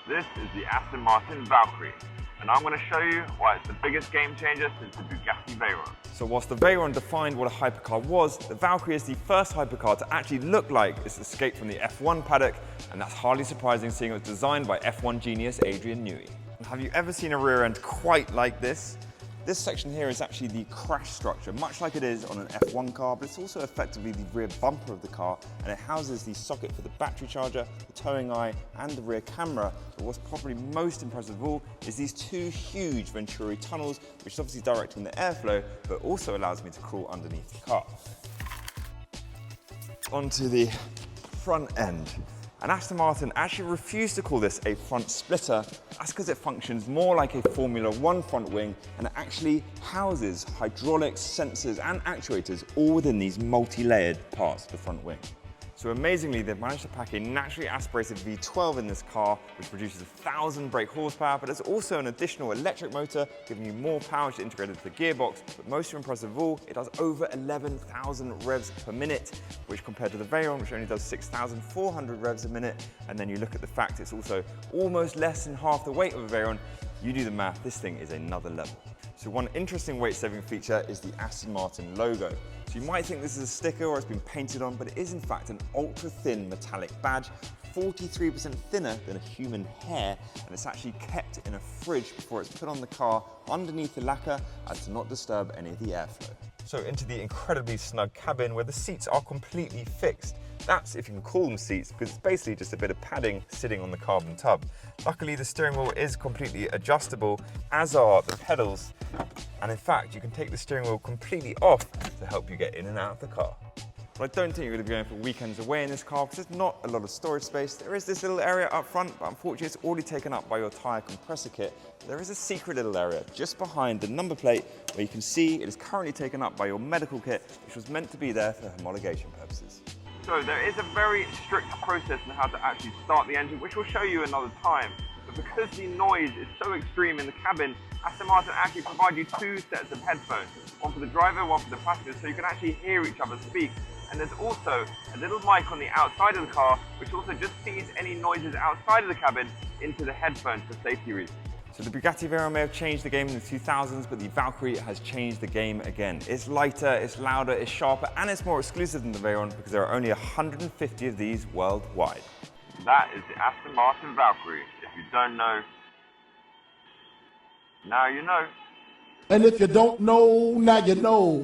This is the Aston Martin Valkyrie, and I'm going to show you why it's the biggest game changer since the Bugatti Veyron. So whilst the Veyron defined what a hypercar was, the Valkyrie is the first hypercar to actually look like it's escaped from the F1 paddock, and that's hardly surprising seeing it was designed by F1 genius Adrian Newey. Have you ever seen a rear end quite like this? This section here is actually the crash structure, much like it is on an F1 car, but it's also effectively the rear bumper of the car, and it houses the socket for the battery charger, the towing eye, and the rear camera. But what's probably most impressive of all is these two huge Venturi tunnels, which is obviously directing the airflow, but also allows me to crawl underneath the car. Onto the front end. And Aston Martin actually refused to call this a front splitter. That's because it functions more like a Formula One front wing, and it actually houses hydraulics, sensors, and actuators all within these multi-layered parts of the front wing. So amazingly, they've managed to pack a naturally aspirated V12 in this car, which produces 1,000 brake horsepower, but there's also an additional electric motor, giving you more power to integrate into the gearbox. But most impressive of all, it does over 11,000 revs per minute, which compared to the Veyron, which only does 6,400 revs a minute, and then you look at the fact it's also almost less than half the weight of a Veyron, you do the math, this thing is another level. So one interesting weight-saving feature is the Aston Martin logo. So you might think this is a sticker or it's been painted on, but it is in fact an ultra-thin metallic badge, 43% thinner than a human hair, and it's actually kept in a fridge before it's put on the car underneath the lacquer as to not disturb any of the airflow. So into the incredibly snug cabin where the seats are completely fixed. That's if you can call them seats, because it's basically just a bit of padding sitting on the carbon tub. Luckily, the steering wheel is completely adjustable, as are the pedals. And in fact, you can take the steering wheel completely off to help you get in and out of the car. But I don't think you're going to be going for weekends away in this car because there's not a lot of storage space. There is this little area up front, but unfortunately it's already taken up by your tyre compressor kit. There is a secret little area just behind the number plate where you can see it is currently taken up by your medical kit, which was meant to be there for homologation purposes. So there is a very strict process on how to actually start the engine, which we'll show you another time. But because the noise is so extreme in the cabin, Aston Martin actually provide you two sets of headphones, one for the driver, one for the passenger, so you can actually hear each other speak. And there's also a little mic on the outside of the car, which also just feeds any noises outside of the cabin into the headphones for safety reasons. So the Bugatti Veyron may have changed the game in the 2000s, but the Valkyrie has changed the game again. It's lighter, it's louder, it's sharper, and it's more exclusive than the Veyron because there are only 150 of these worldwide. That is the Aston Martin Valkyrie. If you don't know, now you know. And if you don't know, now you know.